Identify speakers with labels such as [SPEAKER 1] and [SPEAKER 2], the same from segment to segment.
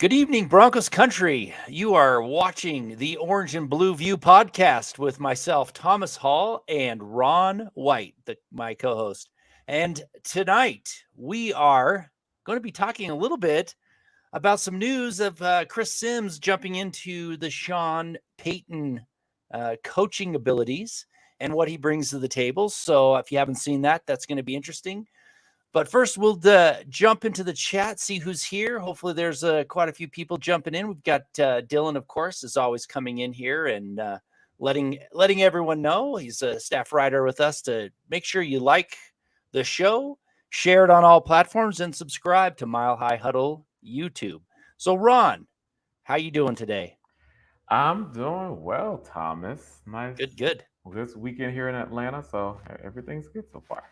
[SPEAKER 1] Good evening, Broncos country. You are watching the Orange and Blue View podcast with myself, Thomas Hall, and Ron White, my co-host. And tonight we are going to be talking a little bit about some news of Chris Sims jumping into the Sean Payton coaching abilities and what he brings to the table. So if you haven't seen that, that's going to be interesting. But first, we'll jump into the chat, see who's here. Hopefully, there's quite a few people jumping in. We've got Dylan, of course, is always coming in here and letting everyone know he's a staff writer with us to make sure you like the show, share it on all platforms, and subscribe to Mile High Huddle YouTube. So, Ron, how you doing today?
[SPEAKER 2] I'm doing well, Thomas. Nice.
[SPEAKER 1] Good.
[SPEAKER 2] This weekend here in Atlanta, so everything's good so far.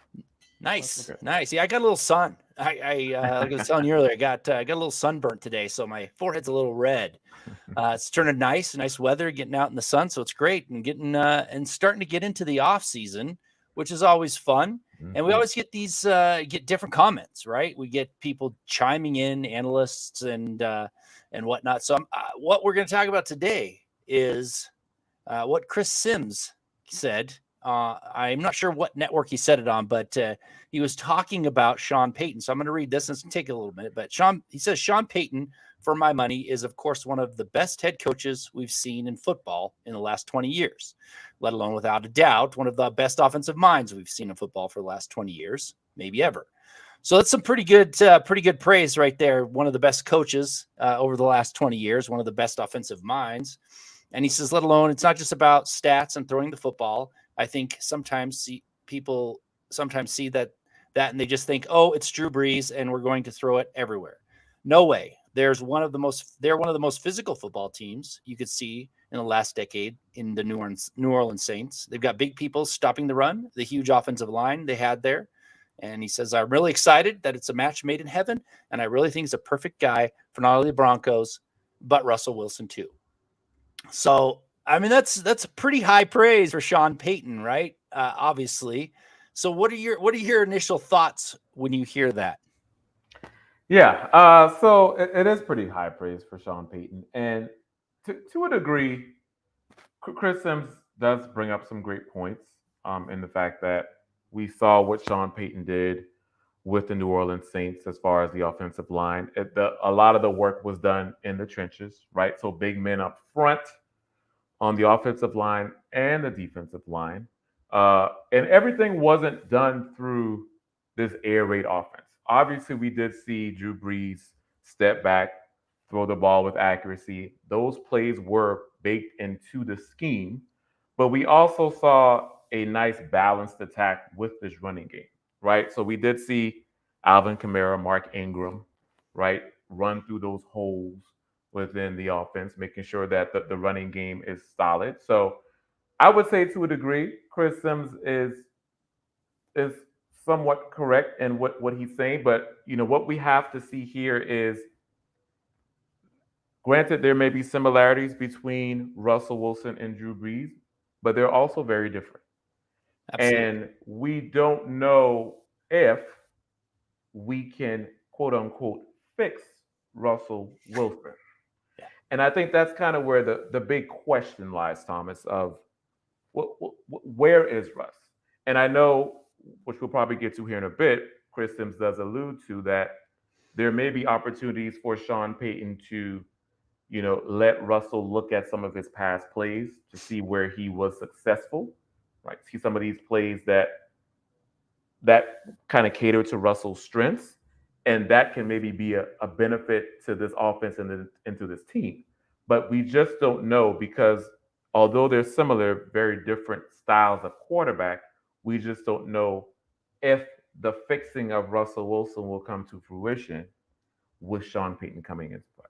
[SPEAKER 1] Nice. Yeah, I got a little sun. I like I was telling you earlier, I got a little sunburnt today, so my forehead's a little red. It's turning nice weather, getting out in the sun, so it's great, and getting and starting to get into the off season, which is always fun. And we always get these get different comments, right? We get people chiming in, analysts and whatnot. So what we're going to talk about today is what Chris Sims said. I'm not sure what network he said it on, but he was talking about Sean Payton. So I'm going to read this and it's going to take a little minute. But he says, Sean Payton, for my money, is, of course, one of the best head coaches we've seen in football in the last 20 years, let alone, without a doubt, one of the best offensive minds we've seen in football for the last 20 years, maybe ever. So that's some pretty good praise right there. One of the best coaches over the last 20 years, one of the best offensive minds. And he says, let alone, it's not just about stats and throwing the football. I think people sometimes see that and they just think, oh, it's Drew Brees and we're going to throw it everywhere. No way. They're one of the most physical football teams you could see in the last decade in the New Orleans Saints. They've got big people stopping the run, the huge offensive line they had there. And he says, I'm really excited that it's a match made in heaven. And I really think he's a perfect guy for not only the Broncos, but Russell Wilson too. So, I mean, that's pretty high praise for Sean Payton, right? Obviously. So what are your initial thoughts when you hear that?
[SPEAKER 2] Yeah, so it is pretty high praise for Sean Payton. And to a degree, Chris Sims does bring up some great points in the fact that we saw what Sean Payton did with the New Orleans Saints as far as the offensive line. A lot of the work was done in the trenches, right? So big men up front on the offensive line and the defensive line. And everything wasn't done through this air raid offense. Obviously, we did see Drew Brees step back, throw the ball with accuracy. Those plays were baked into the scheme, but we also saw a nice balanced attack with this running game, right? So we did see Alvin Kamara, Mark Ingram, right, run through those holes within the offense, making sure that the running game is solid. So I would say to a degree, Chris Sims is somewhat correct in what he's saying. But what we have to see here is, granted, there may be similarities between Russell Wilson and Drew Brees, but they're also very different.
[SPEAKER 1] Absolutely.
[SPEAKER 2] And we don't know if we can, quote unquote, fix Russell Wilson.
[SPEAKER 1] Yeah.
[SPEAKER 2] And I think that's kind of where the big question lies, Thomas, of where is Russ? And I know, which we'll probably get to here in a bit, Chris Sims does allude to that there may be opportunities for Sean Payton to, let Russell look at some of his past plays to see where he was successful, right? See some of these plays that kind of cater to Russell's strengths, and that can maybe be a benefit to this offense and to this team. But we just don't know because although they're similar, very different styles of quarterback, we just don't know if the fixing of Russell Wilson will come to fruition with Sean Payton coming into play.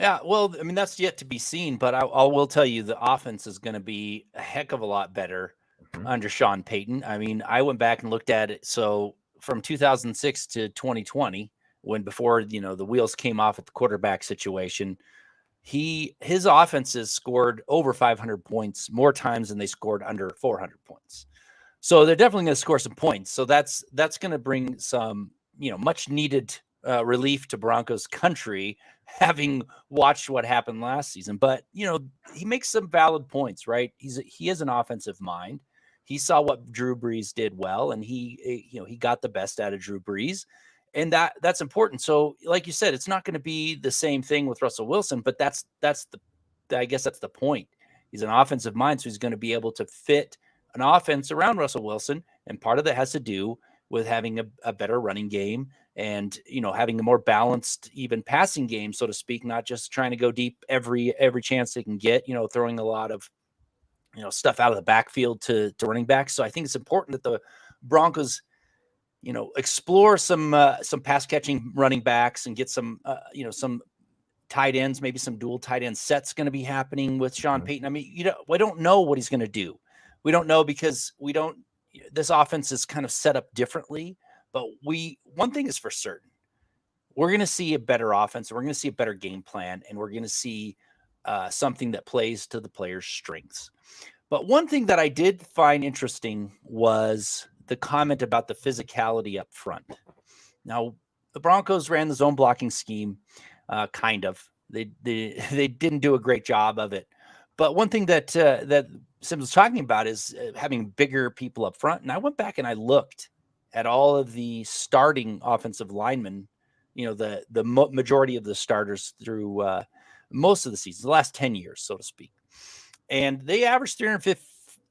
[SPEAKER 1] Yeah, well, I mean, that's yet to be seen, but I will tell you the offense is going to be a heck of a lot better under Sean Payton. I mean, I went back and looked at it. So from 2006 to 2020, before the wheels came off at the quarterback situation, his offenses scored over 500 points more times than they scored under 400 points. So they're definitely going to score some points. So that's going to bring some much needed relief to Broncos country, having watched what happened last season. But he makes some valid points, right? He has an offensive mind. He saw what Drew Brees did well, and he got the best out of Drew Brees, and that's important. So, like you said, it's not going to be the same thing with Russell Wilson, but I guess that's the point. He's an offensive mind, so he's going to be able to fit an offense around Russell Wilson, and part of that has to do with having a better running game and having a more balanced, even passing game, so to speak, not just trying to go deep every chance they can get, throwing a lot of stuff out of the backfield to running backs. So I think it's important that the Broncos explore some pass catching running backs and get some tight ends, maybe some dual tight end sets going to be happening with Sean Payton. I mean, we don't know what he's going to do. We don't know because this offense is kind of set up differently, but one thing is for certain. We're going to see a better offense. We're going to see a better game plan, and we're going to see something that plays to the players' strengths. But one thing that I did find interesting was the comment about the physicality up front. Now, the Broncos ran the zone blocking scheme, kind of. They didn't do a great job of it. But one thing that Sims was talking about is having bigger people up front. And I went back and I looked at all of the starting offensive linemen, the majority of the starters through most of the season, the last 10 years, so to speak. And they averaged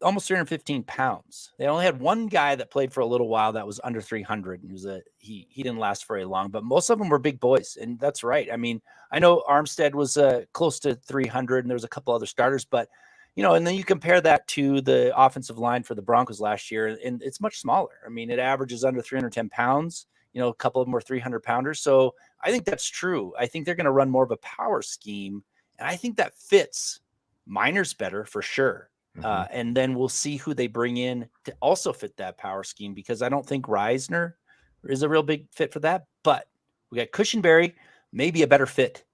[SPEAKER 1] almost 315 pounds. They only had one guy that played for a little while that was under 300. And he didn't last very long, but most of them were big boys. And that's right. I mean, I know Armstead was close to 300 and there was a couple other starters, but and then you compare that to the offensive line for the Broncos last year, and it's much smaller. I mean, it averages under 310 pounds. A couple of them were 300 pounders. So I think that's true. I think they're going to run more of a power scheme. And I think that fits Miners better for sure. And then we'll see who they bring in to also fit that power scheme, because I don't think Reisner is a real big fit for that. But we got Cushenberry, maybe a better fit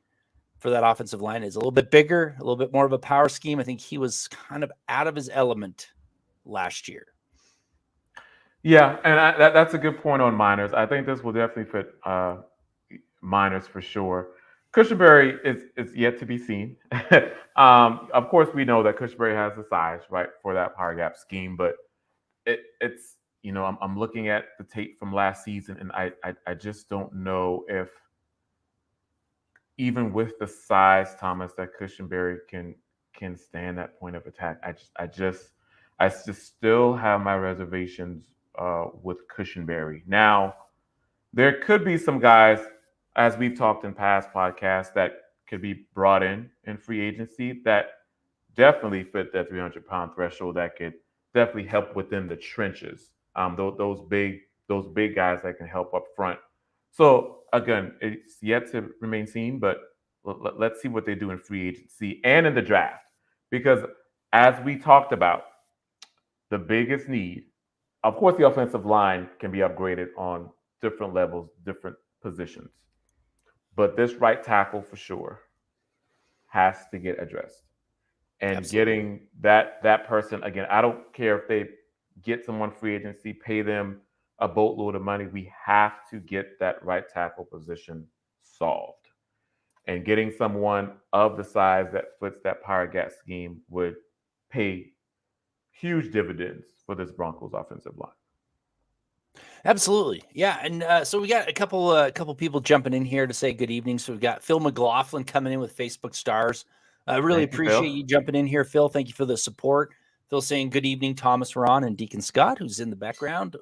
[SPEAKER 1] for that offensive line. Is a little bit bigger, a little bit more of a power scheme. I think he was kind of out of his element last year.
[SPEAKER 2] Yeah, and that's a good point on Miners. I think this will definitely fit Miners for sure. Cushenberry is yet to be seen. Of course, we know that Cushenberry has the size, right, for that power gap scheme, but it's I'm looking at the tape from last season, and I just don't know if even with the size, Thomas, that Cushenberry can stand that point of attack. I just still have my reservations with Cushenberry. Now, there could be some guys, as we've talked in past podcasts, that could be brought in free agency that definitely fit that 300-pound threshold, that could definitely help within the trenches. Those big guys that can help up front. So again, it's yet to remain seen, but let's see what they do in free agency and in the draft. Because as we talked about, the biggest need, of course, the offensive line can be upgraded on different levels, different positions. But this right tackle for sure has to get addressed. And
[SPEAKER 1] Absolutely.
[SPEAKER 2] Getting that person, again, I don't care if they get someone free agency, pay them a boatload of money. We have to get that right tackle position solved. And getting someone of the size that fits that power gap scheme would pay huge dividends for this Broncos offensive line.
[SPEAKER 1] Absolutely. Yeah. And so we got a couple people jumping in here to say good evening. So we've got Phil McLaughlin coming in with Facebook stars. I really appreciate you jumping in here, Phil. Thank you for the support. Phil saying good evening, Thomas, Ron, and Deacon Scott, who's in the background,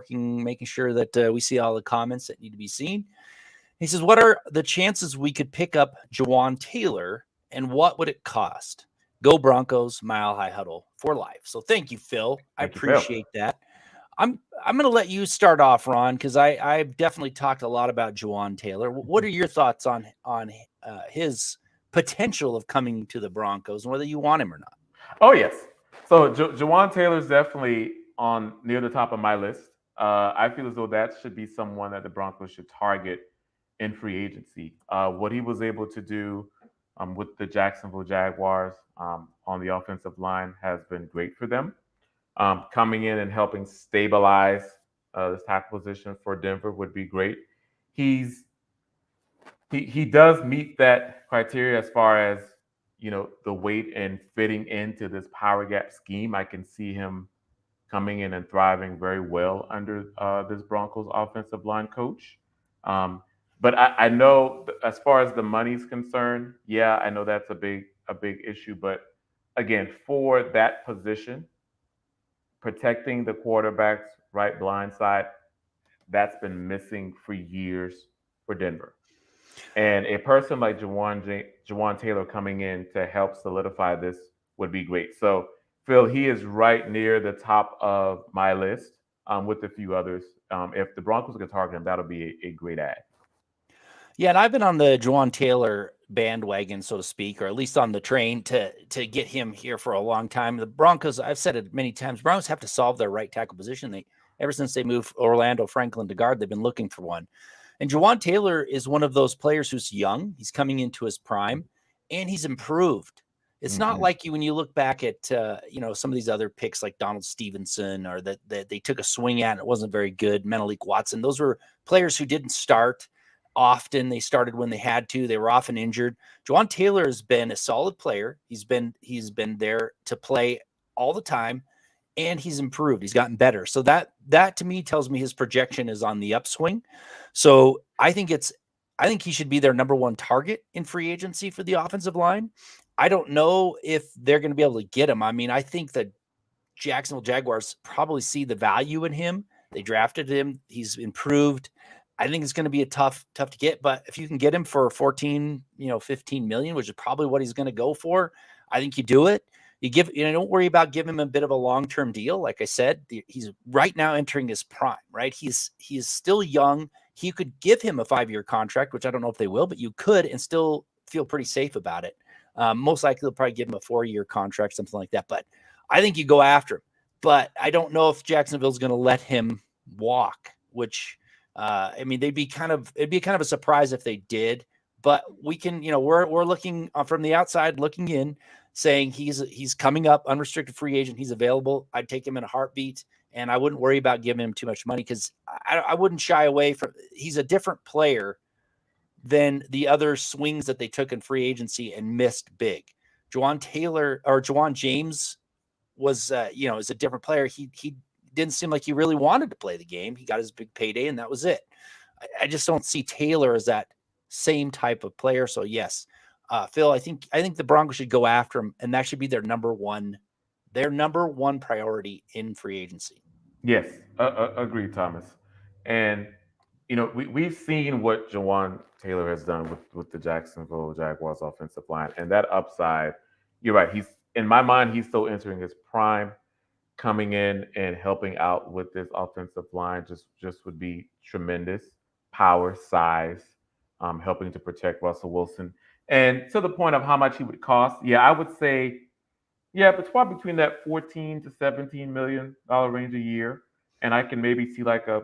[SPEAKER 1] making sure that we see all the comments that need to be seen. He says, what are the chances we could pick up Jawan Taylor, and what would it cost? Go Broncos, Mile High Huddle for life. So thank you, Phil. I appreciate that. I'm going to let you start off, Ron, because I've definitely talked a lot about Jawan Taylor. What are your thoughts on his potential of coming to the Broncos and whether you want him or not?
[SPEAKER 2] Oh, yes. So Jawan Taylor is definitely near the top of my list. I feel as though that should be someone that the Broncos should target in free agency. What he was able to do with the Jacksonville Jaguars on the offensive line has been great for them. Coming in and helping stabilize this tackle position for Denver would be great. He's he does meet that criteria as far as the weight and fitting into this power gap scheme. I can see him coming in and thriving very well under this Broncos offensive line coach. Um, but I know as far as the money's concerned, yeah, I know that's a big issue. But again, for that position, protecting the quarterback's right blind side, that's been missing for years for Denver. And a person like Jawan Taylor coming in to help solidify this would be great. So, Phil, he is right near the top of my list with a few others. If the Broncos can target him, that'll be a great ad.
[SPEAKER 1] Yeah, and I've been on the Juwan Taylor bandwagon, so to speak, or at least on the train to get him here for a long time. The Broncos, I've said it many times, Broncos have to solve their right tackle position. They ever since they moved Orlando Franklin to guard, they've been looking for one. And Juwan Taylor is one of those players who's young. He's coming into his prime, and he's improved. It's not
[SPEAKER 2] Mm-hmm.
[SPEAKER 1] like when you look back at some of these other picks like Donald Stevenson or that they took a swing at and it wasn't very good. Menelik Watson, those were players who didn't start often. They started when they had to. They were often injured. Juwan Taylor has been a solid player. He's been there to play all the time, and he's improved. He's gotten better. So that to me tells me his projection is on the upswing. So I think he should be their number one target in free agency for the offensive line. I don't know if they're going to be able to get him. I mean, I think the Jacksonville Jaguars probably see the value in him. They drafted him. He's improved. I think it's going to be a tough to get, but if you can get him for 14, 15 million, which is probably what he's going to go for, I think you do it. Don't worry about giving him a bit of a long-term deal. Like I said, he's right now entering his prime, right? He's still young. You could give him a 5-year contract, which I don't know if they will, but you could and still feel pretty safe about it. Most likely they'll probably give him a 4-year contract, something like that. But I think you go after him. But I don't know if Jacksonville's going to let him walk, which it'd be kind of a surprise if they did. But we can, we're looking from the outside, looking in, saying he's coming up, unrestricted free agent. He's available. I'd take him in a heartbeat, and I wouldn't worry about giving him too much money because I wouldn't shy away from. He's a different player than the other swings that they took in free agency and missed big. Juwan James was, is a different player. He didn't seem like he really wanted to play the game. He got his big payday, and that was it. I just don't see Taylor as that same type of player. So yes, Phil, I think the Broncos should go after him, and that should be their number one priority in free agency.
[SPEAKER 2] Yes, agreed, Thomas. And we've seen what Jawan Taylor has done with the Jacksonville Jaguars offensive line, and that upside. You're right. He's in my mind. He's still entering his prime. Coming in and helping out with this offensive line just would be tremendous. Power, size, helping to protect Russell Wilson, and to the point of how much he would cost. Yeah, I would say yeah, but it's probably between that 14 to $17 million range a year, and I can maybe see like a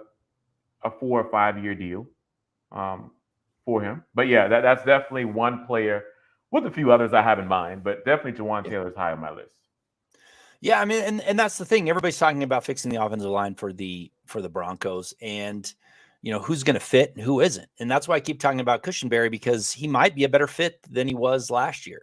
[SPEAKER 2] 4 or 5 year deal um, for him. But yeah, that's definitely one player with a few others I have in mind, but definitely Jawan Taylor is high on my list.
[SPEAKER 1] Yeah, I mean, and that's the thing. Everybody's talking about fixing the offensive line for the Broncos, and who's going to fit and who isn't. And that's why I keep talking about Cushenberry, because he might be a better fit than he was last year.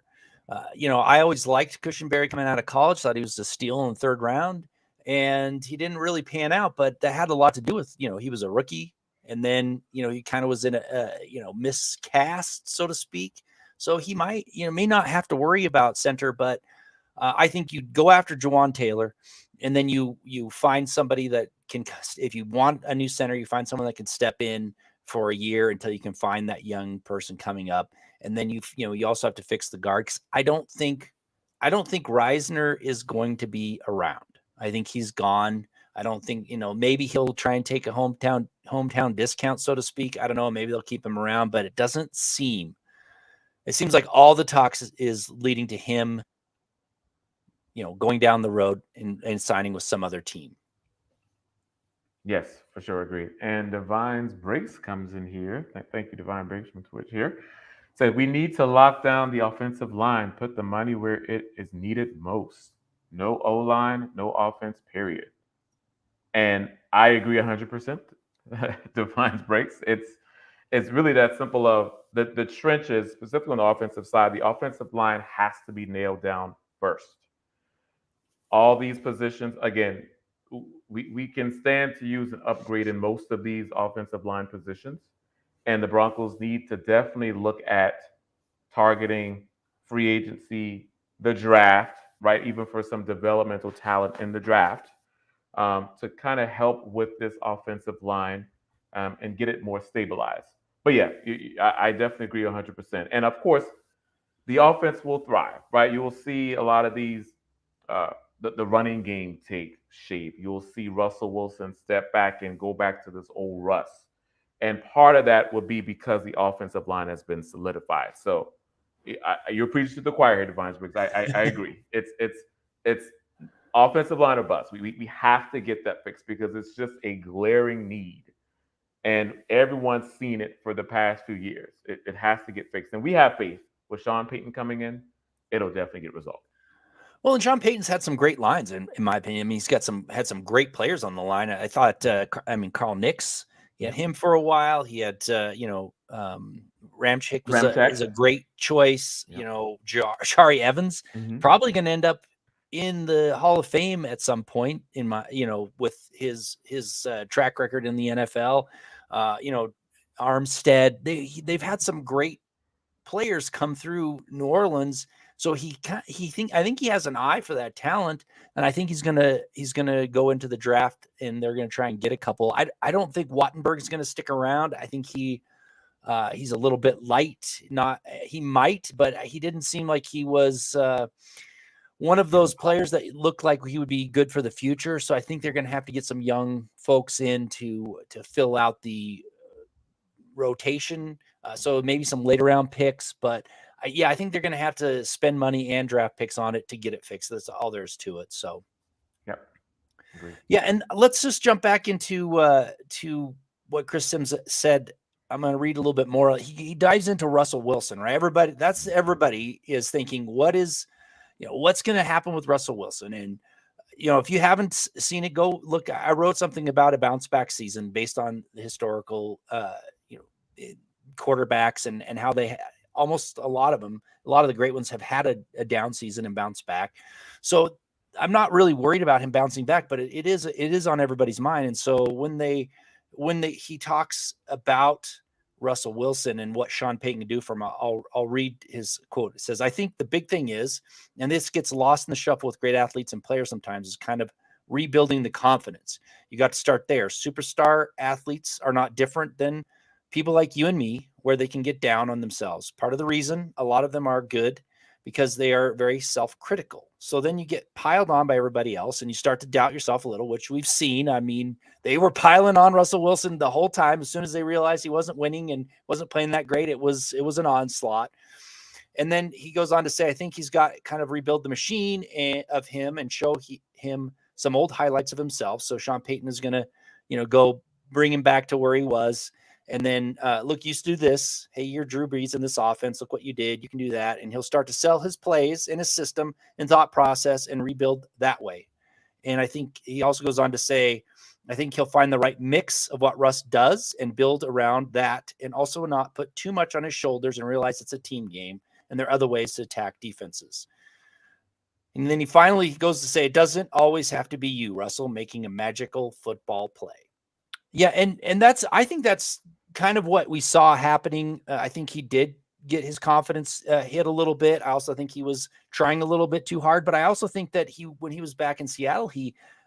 [SPEAKER 1] I always liked Cushenberry coming out of college. Thought he was a steal in the 3rd round, and he didn't really pan out. But that had a lot to do with he was a rookie, and then he kind of was in a miscast, so to speak. So he might may not have to worry about center, but I think you go after Juwan Taylor, and then you find somebody that can. If you want a new center, you find someone that can step in for a year until you can find that young person coming up, and then you also have to fix the guard. 'Cause I don't think Reisner is going to be around. I think he's gone. I don't think maybe he'll try and take a hometown discount, so to speak. I don't know. Maybe they'll keep him around, but it doesn't seem. It seems like all the talks is leading to him going down the road and signing with some other team.
[SPEAKER 2] Yes, for sure, agreed. And Divine's Breaks comes in here. Thank you, Divine Breaks from Twitch here. Said we need to lock down the offensive line, put the money where it is needed most. No O line, no offense, period. And I agree 100%. Divine's Breaks. It's really that simple of the trenches, specifically on the offensive side, the offensive line has to be nailed down first. All these positions, again, we can stand to use an upgrade in most of these offensive line positions. And the Broncos need to definitely look at targeting free agency, the draft, right? Even for some developmental talent in the draft, to kind of help with this offensive line, and get it more stabilized. But yeah, I definitely agree 100%. And of course, the offense will thrive, right? You will see a lot of these, uh, the running game take shape. You'll see Russell Wilson step back and go back to this old Russ. And part of that would be because the offensive line has been solidified. So you're preaching to the choir here, Divine Briggs. I agree. It's offensive line or bust. We have to get that fixed because it's just a glaring need. And everyone's seen it for the past few years. It has to get fixed. And we have faith with Sean Payton coming in, it'll definitely get resolved.
[SPEAKER 1] Well, and Sean Payton's had some great lines, in my opinion. I mean, he's had some great players on the line. I thought, Carl Nix, he had him for a while. He had, Ramchick is a great choice.
[SPEAKER 2] Yep.
[SPEAKER 1] Shari Evans,
[SPEAKER 2] Mm-hmm.
[SPEAKER 1] probably going to end up in the Hall of Fame at some point in with his track record in the NFL. Armstead, they've had some great players come through New Orleans. So I think he has an eye for that talent, and I think he's gonna go into the draft, and they're gonna try and get a couple. I don't think Wattenberg's gonna stick around. I think he's a little bit light. He might, but he didn't seem like he was one of those players that looked like he would be good for the future. So I think they're gonna have to get some young folks in to fill out the rotation. So maybe some later round picks, but I think they're going to have to spend money and draft picks on it to get it fixed. That's all there is to it. So,
[SPEAKER 2] yep. Agreed.
[SPEAKER 1] Yeah, and let's just jump back into to what Chris Sims said. I'm going to read a little bit more. He dives into Russell Wilson, right? Everybody is thinking, what's going to happen with Russell Wilson? And if you haven't seen it, go look. I wrote something about a bounce back season based on the historical, quarterbacks and how they almost a lot of the great ones have had a down season and bounce back. So I'm not really worried about him bouncing back, but it is on everybody's mind. And so when he talks about Russell Wilson and what Sean Payton can do for him, I'll read his quote. It says, "I think the big thing is, and this gets lost in the shuffle with great athletes and players sometimes, is kind of rebuilding the confidence. You got to start there. Superstar athletes are not different than people like you and me, where they can get down on themselves. Part of the reason a lot of them are good because they are very self-critical. So then you get piled on by everybody else and you start to doubt yourself a little, which we've seen. I mean, they were piling on Russell Wilson the whole time. As soon as they realized he wasn't winning and wasn't playing that great, it was an onslaught. And then he goes on to say, I think he's got kind of rebuild the machine of him and show him some old highlights of himself. So Sean Payton is going to, go bring him back to where he was. And then, look, you used to do this. Hey, you're Drew Brees in this offense. Look what you did. You can do that. And he'll start to sell his plays and his system and thought process and rebuild that way. And I think he also goes on to say, I think he'll find the right mix of what Russ does and build around that, and also not put too much on his shoulders and realize it's a team game and there are other ways to attack defenses. And then he finally goes to say, it doesn't always have to be you, Russell, making a magical football play. Yeah, and I think that's kind of what we saw happening. I think he did get his confidence hit a little bit. I also think he was trying a little bit too hard, but I also think that when he was back in Seattle,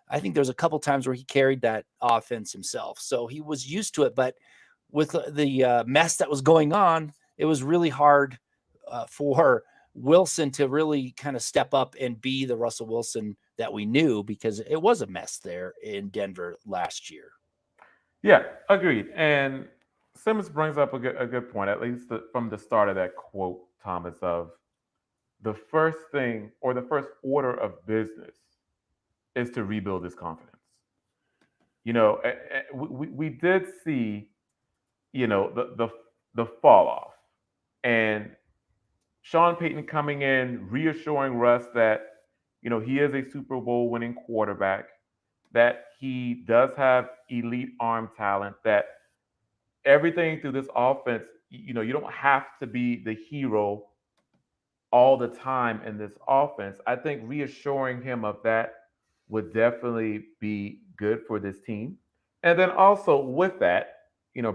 [SPEAKER 1] I think there's a couple times where he carried that offense himself. So he was used to it, but with the mess that was going on, it was really hard for Wilson to really kind of step up and be the Russell Wilson that we knew, because it was a mess there in Denver last year.
[SPEAKER 2] Yeah, agreed. And Simmons brings up a good point, at least from the start of that quote, Thomas, of the first thing or the first order of business is to rebuild his confidence. We did see, the fall off, and Sean Payton coming in, reassuring Russ that, he is a Super Bowl winning quarterback, that he does have elite arm talent, that everything through this offense, you don't have to be the hero all the time in this offense. I think reassuring him of that would definitely be good for this team. And then also with that,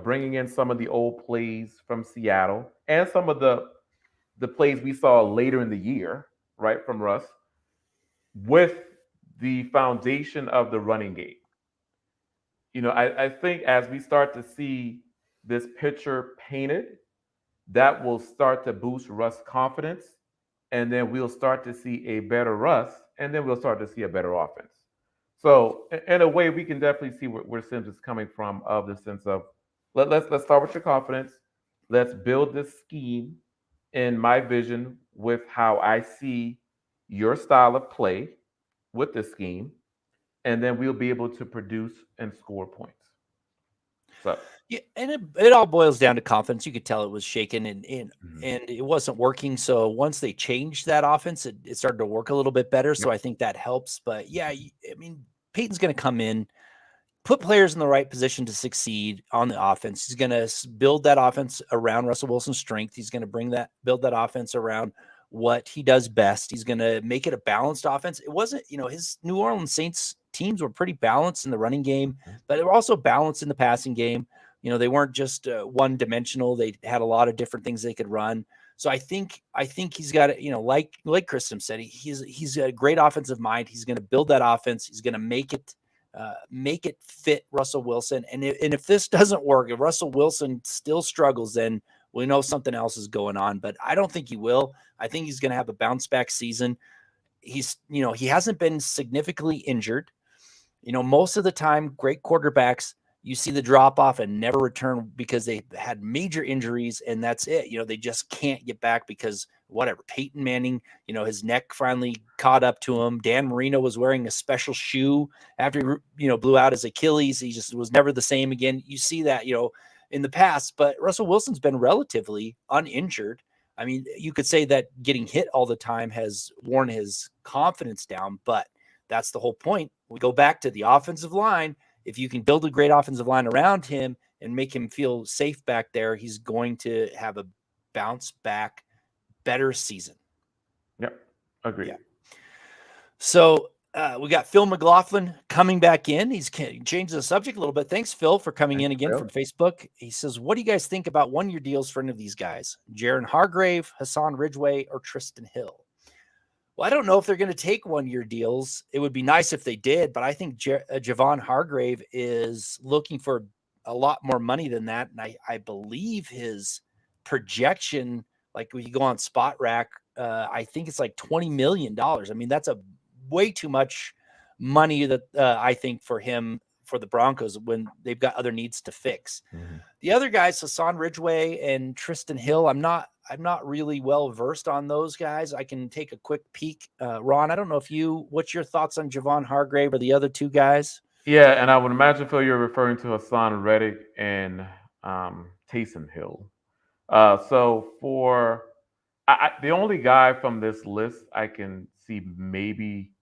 [SPEAKER 2] bringing in some of the old plays from Seattle and some of the plays we saw later in the year, right, from Russ, with the foundation of the running game. I think as we start to see this picture painted, that will start to boost Russ' confidence. And then we'll start to see a better Russ, and then we'll start to see a better offense. So, in a way, we can definitely see where Sims is coming from, of the sense of let's start with your confidence. Let's build this scheme in my vision with how I see your style of play with this scheme, and then we'll be able to produce and score points. So,
[SPEAKER 1] Yeah, and it all boils down to confidence. You could tell it was shaken and
[SPEAKER 2] mhm.
[SPEAKER 1] and it wasn't working. So once they changed that offense, it started to work a little bit better. So
[SPEAKER 2] Yep.
[SPEAKER 1] I think that helps. But yeah, I mean, Peyton's going to come in, put players in the right position to succeed on the offense. He's going to build that offense around Russell Wilson's strength. He's going to build that offense around what he does best. He's going to make it a balanced offense. It wasn't, his New Orleans Saints teams were pretty balanced in the running game,
[SPEAKER 2] Mhm.
[SPEAKER 1] but they were also balanced in the passing game. They weren't just one dimensional. They had a lot of different things they could run. So I think he's got it. Like Chris said, he's a great offensive mind. He's going to build that offense. He's going to make it fit Russell Wilson. And if this doesn't work, if Russell Wilson still struggles, then we know something else is going on. But I don't think he will. I think he's going to have a bounce back season. He hasn't been significantly injured. Most of the time, great quarterbacks, you see the drop off and never return because they had major injuries, and that's it. They just can't get back because whatever. Peyton Manning, his neck finally caught up to him. Dan Marino was wearing a special shoe after he, blew out his Achilles. He just was never the same again. You see that, in the past, but Russell Wilson's been relatively uninjured. I mean, you could say that getting hit all the time has worn his confidence down, but that's the whole point. We go back to the offensive line. If you can build a great offensive line around him and make him feel safe back there, he's going to have a bounce back, better season.
[SPEAKER 2] Yep. Agreed.
[SPEAKER 1] Yeah. So we got Phil McLaughlin coming back in. He's changed the subject a little bit. Thanks, Phil, for coming in again from Facebook. He says, what do you guys think about one-year deals for any of these guys? Jaron Hargrave, Hassan Ridgeway, or Tristan Hill? Well, I don't know if they're going to take one-year deals. It would be nice if they did, but I think Javon Hargrave is looking for a lot more money than that. And I believe his projection, like when you go on Spot Rack, I think it's like $20 million. I mean, that's a way too much money that I think for him, for the Broncos, when they've got other needs to fix.
[SPEAKER 2] Mm-hmm.
[SPEAKER 1] The other guys, Hassan Ridgeway and Tristan Hill, I'm not really well versed on those guys. I can take a quick peek. Ron, I don't know what's your thoughts on Javon Hargrave or the other two guys?
[SPEAKER 2] Yeah, and I would imagine, Phil, you're referring to Hassan Reddick and Taysom Hill. So for the only guy from this list I can see maybe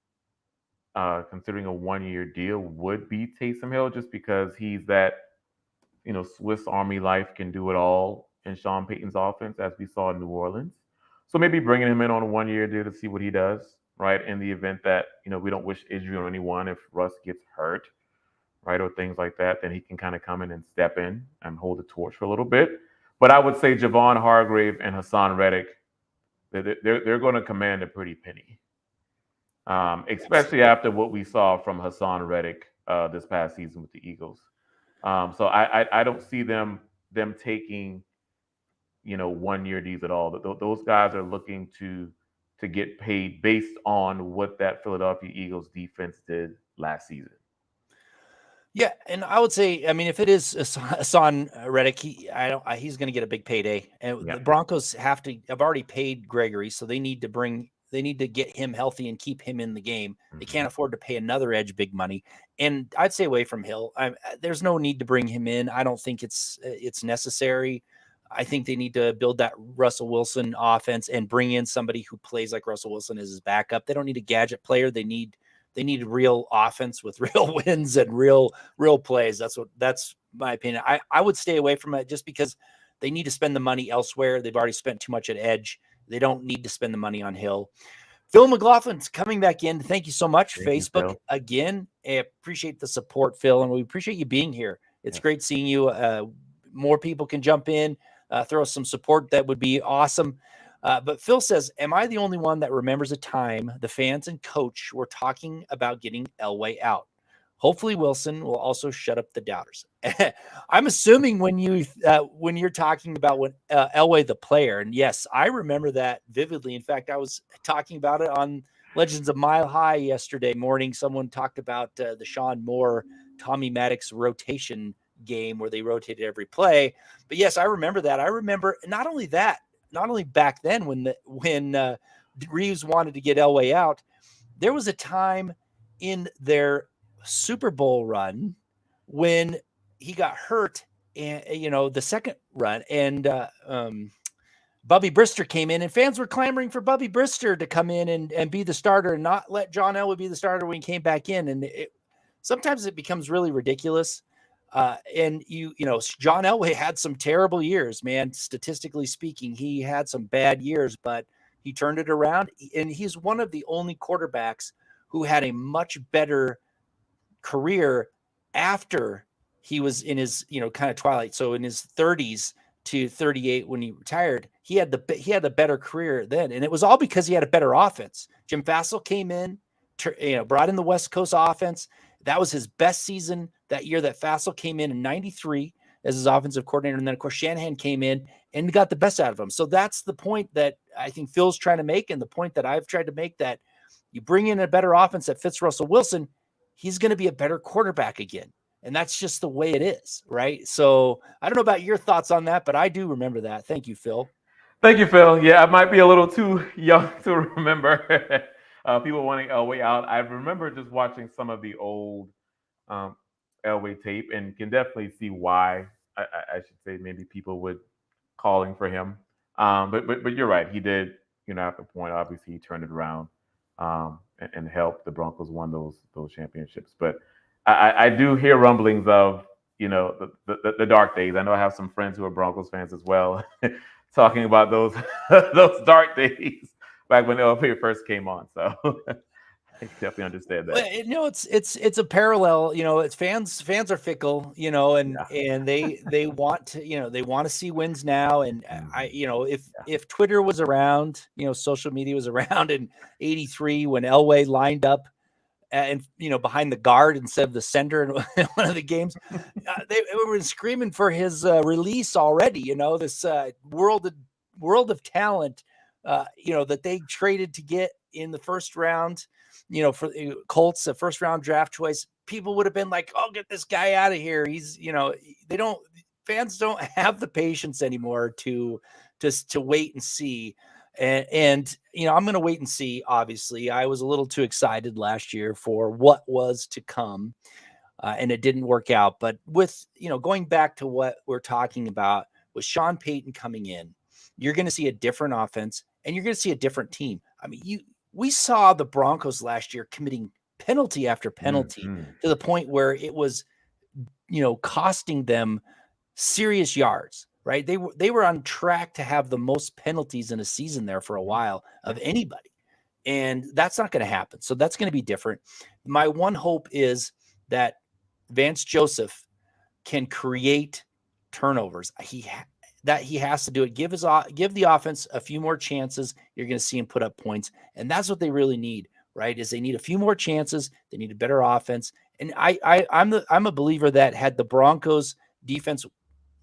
[SPEAKER 2] considering a 1-year deal would be Taysom Hill, just because he's that Swiss Army life, can do it all in Sean Payton's offense, as we saw in New Orleans. So maybe bringing him in on a 1-year deal to see what he does, right? In the event that we don't wish injury on anyone, if Russ gets hurt, right, or things like that, then he can kind of come in and step in and hold the torch for a little bit. But I would say Javon Hargrave and Hassan Reddick, they're going to command a pretty penny, especially after what we saw from Hassan Reddick this past season with the Eagles. So I don't see them taking 1-year deals at all. Those guys are looking to get paid based on what that Philadelphia Eagles defense did last season.
[SPEAKER 1] Yeah, and I would say, I mean, if it is Hassan Reddick, he's going to get a big payday, and
[SPEAKER 2] Yeah.
[SPEAKER 1] the Broncos have already paid Gregory, so they need to get him healthy and keep him in the game. They can't afford to pay another edge big money, and I'd stay away from Hill. There's no need to bring him in. I don't think it's necessary. I think they need to build that Russell Wilson offense and bring in somebody who plays like Russell Wilson as his backup. They don't need a gadget player. They need real offense with real wins and real plays. That's my opinion. I would stay away from it just because they need to spend the money elsewhere. They've already spent too much at edge. They don't need to spend the money on Hill. Phil McLaughlin's coming back in. Thank you so much,
[SPEAKER 2] Thank you,
[SPEAKER 1] Facebook.
[SPEAKER 2] Phil.
[SPEAKER 1] Again, I appreciate the support, Phil, and we appreciate you being here. It's great seeing you. More people can jump in, throw us some support. That would be awesome. But Phil says, am I the only one that remembers a time the fans and coach were talking about getting Elway out? Hopefully Wilson will also shut up the doubters. I'm assuming when you're talking about when Elway the player, and yes, I remember that vividly. In fact, I was talking about it on Legends of Mile High yesterday morning. Someone talked about the Sean Moore, Tommy Maddox rotation game where they rotated every play. But yes, I remember that. I remember not only back then when Reeves wanted to get Elway out, there was a time in their Super Bowl run when he got hurt, and the second run, and Bubby Brister came in, and fans were clamoring for Bubby Brister to come in and be the starter and not let John Elway be the starter when he came back in. And sometimes it becomes really ridiculous. And John Elway had some terrible years, man. Statistically speaking, he had some bad years, but he turned it around. And he's one of the only quarterbacks who had a much better career after he was in his, kind of twilight. So in his 30s to 38 when he retired, he had the better career then, and it was all because he had a better offense. Jim Fassel came in, brought in the West Coast offense. That was his best season that year that Fassel came in 93 as his offensive coordinator, and then of course Shanahan came in and got the best out of him. So that's the point that I think Phil's trying to make, and the point that I've tried to make, that you bring in a better offense that fits Russell Wilson, he's going to be a better quarterback again. And that's just the way it is, right? So I don't know about your thoughts on that, but I do remember that. Thank you, Phil.
[SPEAKER 2] Thank you, Phil. Yeah, I might be a little too young to remember people wanting Elway out. I remember just watching some of the old um, Elway tape and can definitely see why I should say maybe people would calling for him. But you're right. He did, at the point, obviously he turned it around and helped the Broncos won those championships. But I do hear rumblings of, the dark days. I know I have some friends who are Broncos fans as well, talking about those those dark days back when Elway first came on. So I definitely understand that.
[SPEAKER 1] Well, it's a parallel. It's fans are fickle. And they want to they want to see wins now. And if Twitter was around, social media was around in '83 when Elway lined up and behind the guard instead of the center in one of the games, they were screaming for his release already. This world of talent, that they traded to get in the first round. For the Colts, a first round draft choice, people would have been like, "Oh, get this guy out of here." He's, fans don't have the patience anymore to wait and see. And I'm going to wait and see. Obviously, I was a little too excited last year for what was to come, and it didn't work out. But with, going back to what we're talking about with Sean Payton coming in, you're going to see a different offense and you're going to see a different team. I mean, we saw the Broncos last year committing penalty after penalty to the point where it was, costing them serious yards, right? They were on track to have the most penalties in a season there for a while of anybody. And that's not going to happen. So that's going to be different. My one hope is that Vance Joseph can create turnovers. He has to do it. Give the offense a few more chances. You're going to see him put up points. And that's what they really need, right? Is they need a few more chances. They need a better offense. And I'm a believer that had the Broncos defense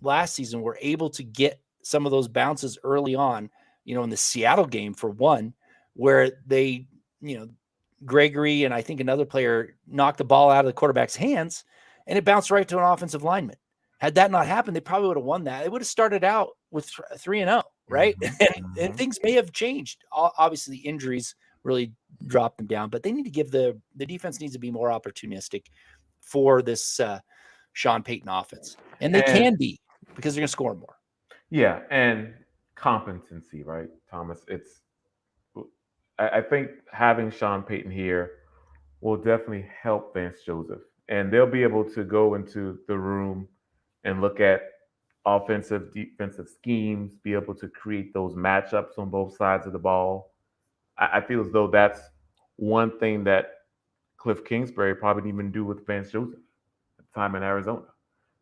[SPEAKER 1] last season were able to get some of those bounces early on, in the Seattle game for one, where they, Gregory and I think another player knocked the ball out of the quarterback's hands and it bounced right to an offensive lineman. Had that not happened, they probably would have won that. It would have started out with 3-0, right? And things may have changed. Obviously, the injuries really dropped them down, but they need to give the defense needs to be more opportunistic for this Sean Payton offense. And they can be, because they're going to score more.
[SPEAKER 2] Yeah, and competency, right, Thomas? I think having Sean Payton here will definitely help Vance Joseph, and they'll be able to go into the room and look at offensive, defensive schemes, be able to create those matchups on both sides of the ball. I feel as though that's one thing that Cliff Kingsbury probably didn't even do with Vance Joseph at the time in Arizona.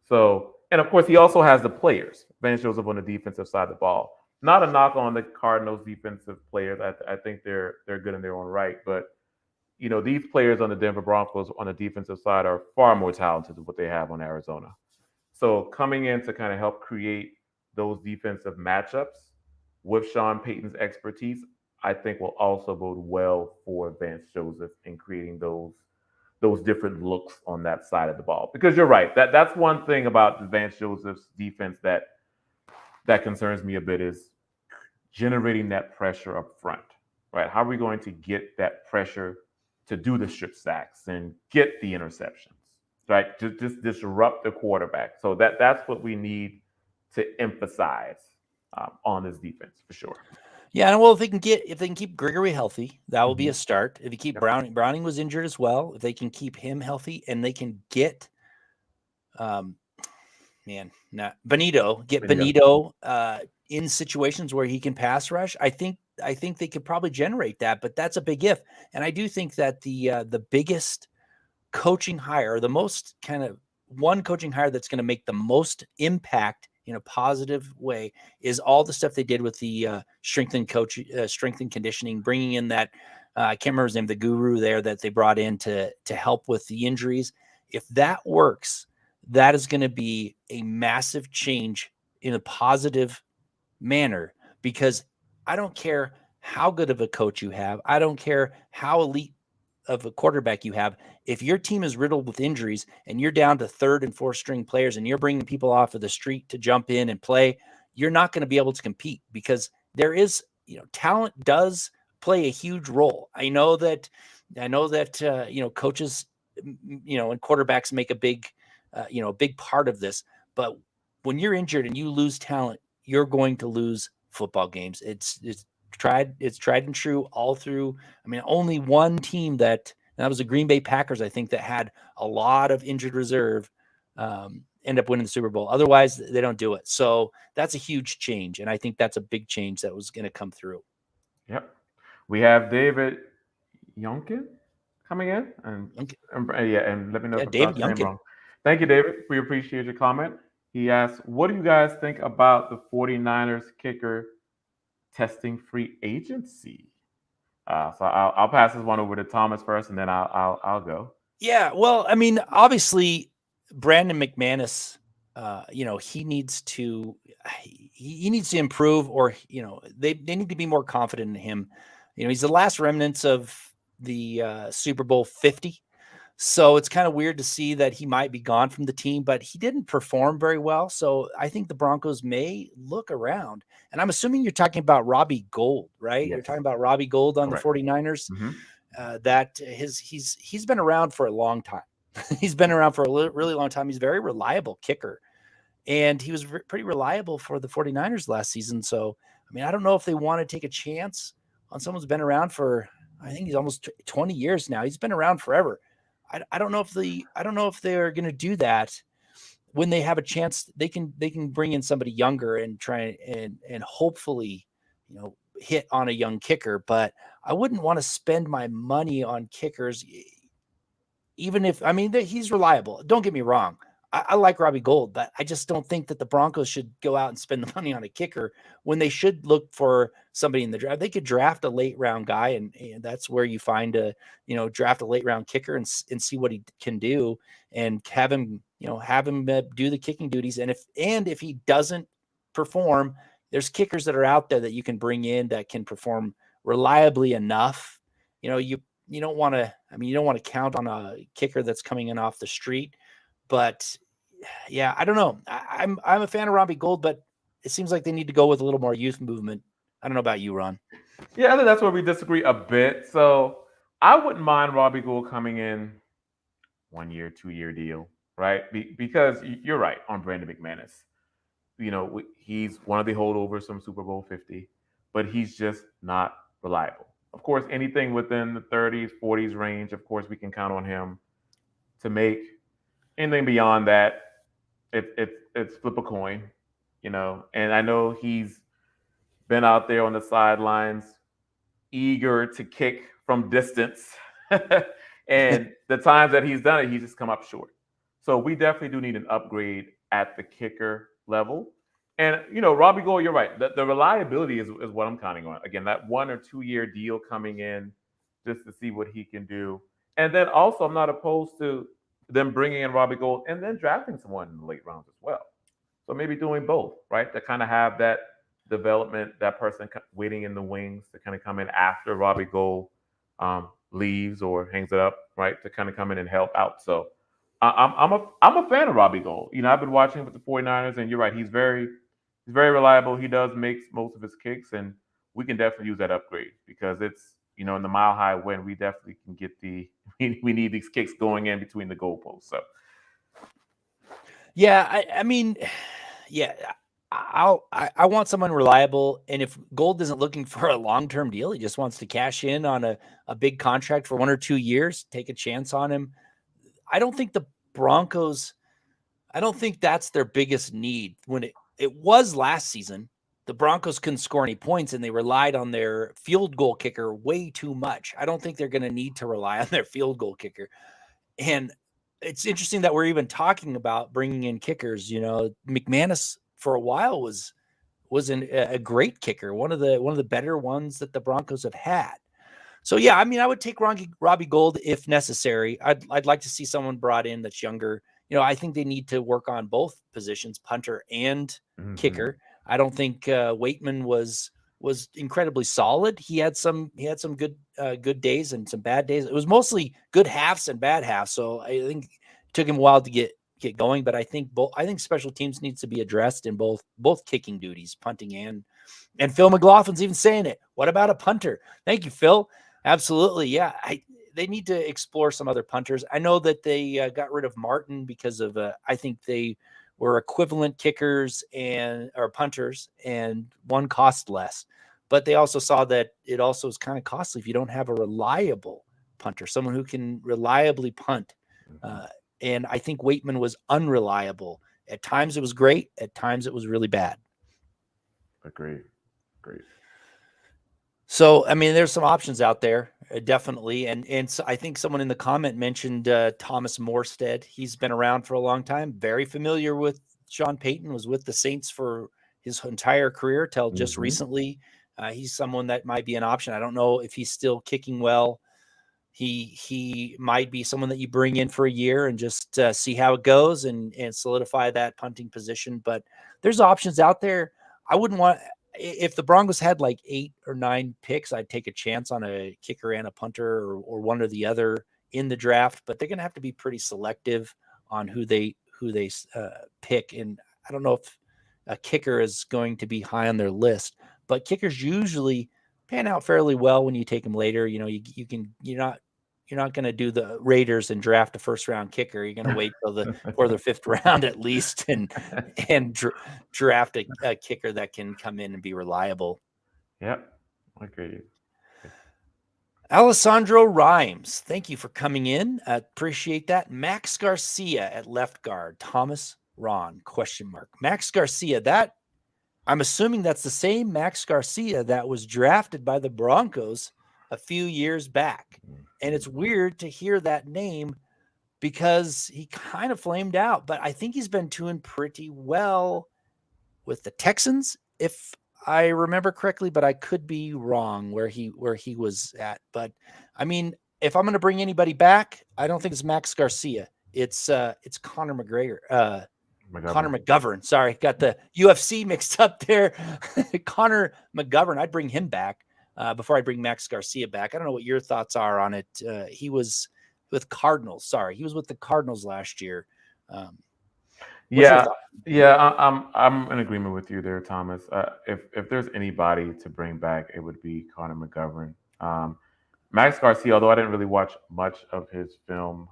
[SPEAKER 2] So, and of course, he also has the players. Vance Joseph on the defensive side of the ball. Not a knock on the Cardinals' defensive players. I think they're good in their own right, but these players on the Denver Broncos on the defensive side are far more talented than what they have on Arizona. So coming in to kind of help create those defensive matchups with Sean Payton's expertise, I think will also bode well for Vance Joseph in creating those different looks on that side of the ball. Because you're right, that's one thing about Vance Joseph's defense that concerns me a bit is generating that pressure up front. Right? How are we going to get that pressure to do the strip sacks and get the interceptions? Right? Just disrupt the quarterback. So that's what we need to emphasize on this defense for sure.
[SPEAKER 1] Yeah, and well, if they can keep Gregory healthy, that will be a start. If you keep Browning was injured as well. If they can keep him healthy and they can get, Benito in situations where he can pass rush, I think they could probably generate that. But that's a big if, and I do think that the biggest coaching hire, the most kind of one coaching hire that's going to make the most impact in a positive way is all the stuff they did with the strength and conditioning, bringing in that I can't remember his name, the guru there that they brought in to help with the injuries. If that works, that is going to be a massive change in a positive manner, because I don't care how good of a coach you have. I don't care how elite of a quarterback you have. If your team is riddled with injuries and you're down to third and fourth string players and you're bringing people off of the street to jump in and play, you're not going to be able to compete, because there is, talent does play a huge role. I know that coaches, and quarterbacks make a big part of this, but when you're injured and you lose talent, you're going to lose football games. It's tried and true all through. I mean, only one team that was the Green Bay Packers, I think, that had a lot of injured reserve end up winning the Super Bowl. Otherwise, they don't do it. So that's a huge change, and I think that's a big change that was going to come through.
[SPEAKER 2] Yep. We have David Yonkin coming in, and let me know if I pronounced your name wrong. Thank you, David. We appreciate your comment. He asks, what do you guys think about the 49ers kicker testing free agency? So I'll pass this one over to Thomas first, and then I'll go.
[SPEAKER 1] Yeah, well, I mean, obviously, Brandon McManus, he needs to improve, or they need to be more confident in him. He's the last remnants of the Super Bowl 50. So it's kind of weird to see that he might be gone from the team, but he didn't perform very well. So I think the Broncos may look around. And I'm assuming you're talking about Robbie Gould, right? Yes. You're talking about Robbie Gould on the 49ers. Mm-hmm. He's been around for a long time. He's been around for a really long time. He's a very reliable kicker. And he was pretty reliable for the 49ers last season. So, I mean, I don't know if they want to take a chance on someone who's been around for, I think he's almost 20 years now. He's been around forever. I don't know if they're going to do that when they have a chance. They can bring in somebody younger and try and hopefully, hit on a young kicker. But I wouldn't want to spend my money on kickers, even if, I mean, he's reliable. Don't get me wrong. I like Robbie Gould, but I just don't think that the Broncos should go out and spend the money on a kicker when they should look for somebody in the draft. They could draft a late round guy, and that's where you find draft a late round kicker and see what he can do, and have him do the kicking duties. And if he doesn't perform, there's kickers that are out there that you can bring in that can perform reliably enough. You don't want to count on a kicker that's coming in off the street, but yeah, I don't know. I'm a fan of Robbie Gould, but it seems like they need to go with a little more youth movement. I don't know about you, Ron.
[SPEAKER 2] Yeah, I think that's where we disagree a bit. So I wouldn't mind Robbie Gould coming in 1 year, 2 year deal, right? Because you're right on Brandon McManus. He's one of the holdovers from Super Bowl 50, but he's just not reliable. Of course, anything within the 30s, 40s range, of course, we can count on him to make. Anything beyond that, it's flip a coin, and I know he's been out there on the sidelines, eager to kick from distance. And the times that he's done it, he's just come up short. So we definitely do need an upgrade at the kicker level. And Robbie Gould, you're right. The reliability is what I'm counting on. Again, that 1 or 2 year deal coming in just to see what he can do. And then also, I'm not opposed to them bringing in Robbie Gould and then drafting someone in the late rounds as well. So maybe doing both, right? To kind of have that development, that person waiting in the wings to kind of come in after Robbie Gould leaves or hangs it up, right? To kind of come in and help out. So I'm a fan of Robbie Gould. I've been watching with the 49ers, and you're right. He's very reliable. He does make most of his kicks, and we can definitely use that upgrade because it's in the mile high wind, we definitely can get we need these kicks going in between the goalposts. So
[SPEAKER 1] yeah, I mean, yeah, I want someone reliable, and if Gold isn't looking for a long-term deal, he just wants to cash in on a big contract for 1 or 2 years, take a chance on him. I don't think the Broncos, I don't think that's their biggest need. When it was last season, the Broncos couldn't score any points, and they relied on their field goal kicker way too much. I don't think they're going to need to rely on their field goal kicker. And it's interesting that we're even talking about bringing in kickers. McManus for a while was a great kicker, one of the better ones that the Broncos have had. So yeah, I mean, I would take Robbie Gould if necessary. I'd like to see someone brought in that's younger. I think they need to work on both positions, punter and kicker. I don't think Waitman was incredibly solid. He had some good days and some bad days. It was mostly good halves and bad halves. So I think it took him a while to get going. But I think special teams needs to be addressed in both kicking duties, punting and Phil McLaughlin's even saying it. What about a punter? Thank you, Phil. Absolutely, yeah. They need to explore some other punters. I know that they got rid of Martin because of I think they were equivalent kickers or punters, and one cost less. But they also saw that it also is kind of costly if you don't have a reliable punter, someone who can reliably punt. And I think Waitman was unreliable. At times it was great. At times it was really bad.
[SPEAKER 2] Agreed.
[SPEAKER 1] So, I mean, there's some options out there, definitely. And so I think someone in the comment mentioned Thomas Morstead. He's been around for a long time, very familiar with Sean Payton, was with the Saints for his entire career till just recently. He's someone that might be an option. I don't know if he's still kicking well. He might be someone that you bring in for a year and just see how it goes and solidify that punting position. But there's options out there. I wouldn't want, if the Broncos had like 8 or 9 picks, I'd take a chance on a kicker and a punter or one or the other in the draft, but they're going to have to be pretty selective on who they pick. And I don't know if a kicker is going to be high on their list, but kickers usually pan out fairly well when you take them later. You're not going to do the Raiders and draft a first round kicker. You're going to wait till the 4th or 5th round at least and draft a kicker that can come in and be reliable.
[SPEAKER 2] Yep. I agree.
[SPEAKER 1] Alessandro Rhymes, thank you for coming in. Appreciate that. Max Garcia at left guard. Thomas Ron, ? Max Garcia, that I'm assuming that's the same Max Garcia that was drafted by the Broncos a few years back. And it's weird to hear that name because he kind of flamed out, but I think he's been doing pretty well with the Texans, if I remember correctly, but I could be wrong where he was at. But I mean, if I'm going to bring anybody back, I don't think it's Max Garcia. It's Conor McGregor. Conor McGovern. Sorry, got the UFC mixed up there. Conor McGovern. I'd bring him back before I bring Max Garcia back. I don't know what your thoughts are on it. He was with Cardinals. Sorry, he was with the Cardinals last year.
[SPEAKER 2] Yeah, I'm in agreement with you there, Thomas. If there's anybody to bring back, it would be Conor McGovern. Max Garcia, although I didn't really watch much of his film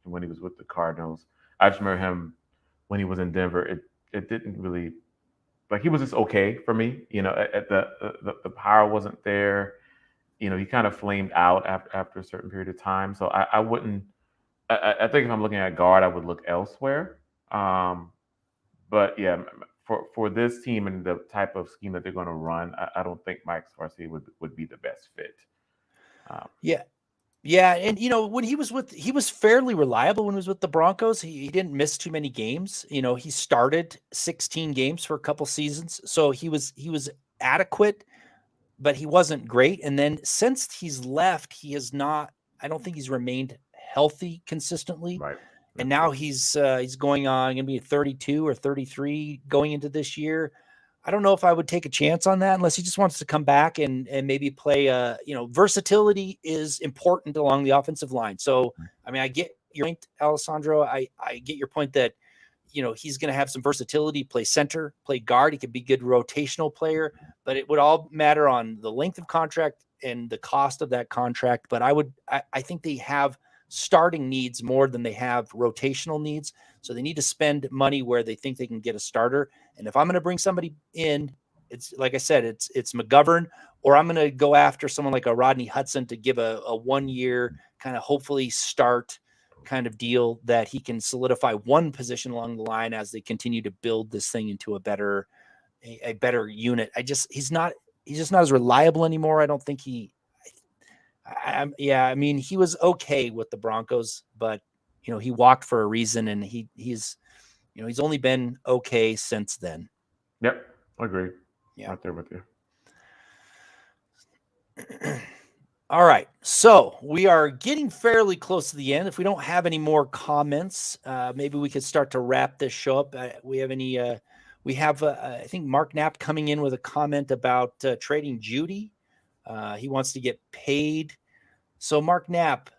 [SPEAKER 2] when he was with the Cardinals, I just remember him when he was in Denver. It didn't really, like, he was just okay for me. The power wasn't there. He kind of flamed out after a certain period of time. So I wouldn't. I think if I'm looking at guard, I would look elsewhere. But yeah, for this team and the type of scheme that they're going to run, I don't think Mike Scarcey would be the best fit.
[SPEAKER 1] Yeah. Yeah, and when he was fairly reliable when he was with the Broncos. He didn't miss too many games. He started 16 games for a couple seasons, so he was adequate, but he wasn't great. And then since he's left, he has not. I don't think he's remained healthy consistently.
[SPEAKER 2] Right.
[SPEAKER 1] And now he's going on going to be 32 or 33 going into this year. I don't know if I would take a chance on that unless he just wants to come back and maybe play. Versatility is important along the offensive line. So, I mean, I get your point, Alessandro. I get your point that, he's going to have some versatility, play center, play guard. He could be a good rotational player, but it would all matter on the length of contract and the cost of that contract. But I think they have starting needs more than they have rotational needs. So they need to spend money where they think they can get a starter. And if I'm going to bring somebody in, it's like I said, it's McGovern, or I'm going to go after someone like a Rodney Hudson to give a 1 year kind of hopefully start kind of deal that he can solidify one position along the line as they continue to build this thing into a better unit. He's just not as reliable anymore. I don't think I mean, he was okay with the Broncos, but he walked for a reason, and he's only been okay since then.
[SPEAKER 2] Yep, agree.
[SPEAKER 1] Yeah,
[SPEAKER 2] right there with you.
[SPEAKER 1] All right, so we are getting fairly close to the end. If we don't have any more comments, maybe we could start to wrap this show up. We have I think Mark Knapp coming in with a comment about trading Judy. He wants to get paid. So Mark Knapp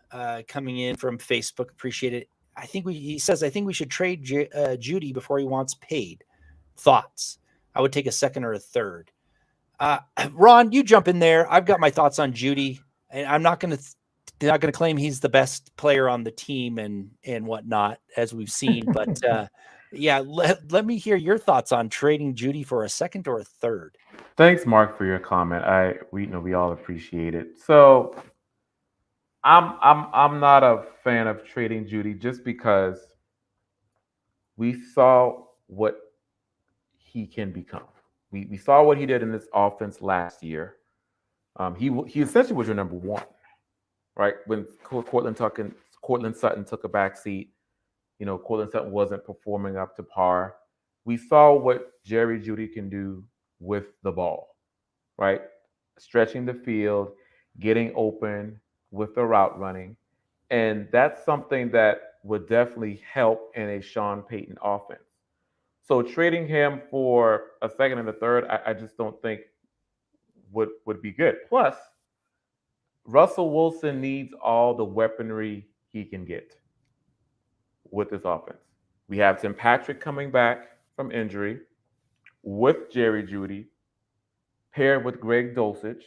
[SPEAKER 1] coming in from Facebook, appreciate it. He says, I think we should trade Judy before he wants paid. Thoughts? I would take a second or a third. Ron, you jump in there. I've got my thoughts on Judy, and I'm not going to claim he's the best player on the team and whatnot, as we've seen. But yeah, let me hear your thoughts on trading Judy for a second or a third.
[SPEAKER 2] Thanks, Mark, for your comment. We all appreciate it. So I'm not a fan of trading Judy just because we saw what he can become. We saw what he did in this offense last year. He essentially was your number one, right? When Cortland Sutton took a back seat, Cortland Sutton wasn't performing up to par. We saw what Jerry Jeudy can do with the ball, right? Stretching the field, getting open with the route running. And that's something that would definitely help in a Sean Payton offense. So trading him for a second and a third, I just don't think would be good. Plus, Russell Wilson needs all the weaponry he can get with this offense. We have Tim Patrick coming back from injury with Jerry Jeudy, paired with Greg Dulcich.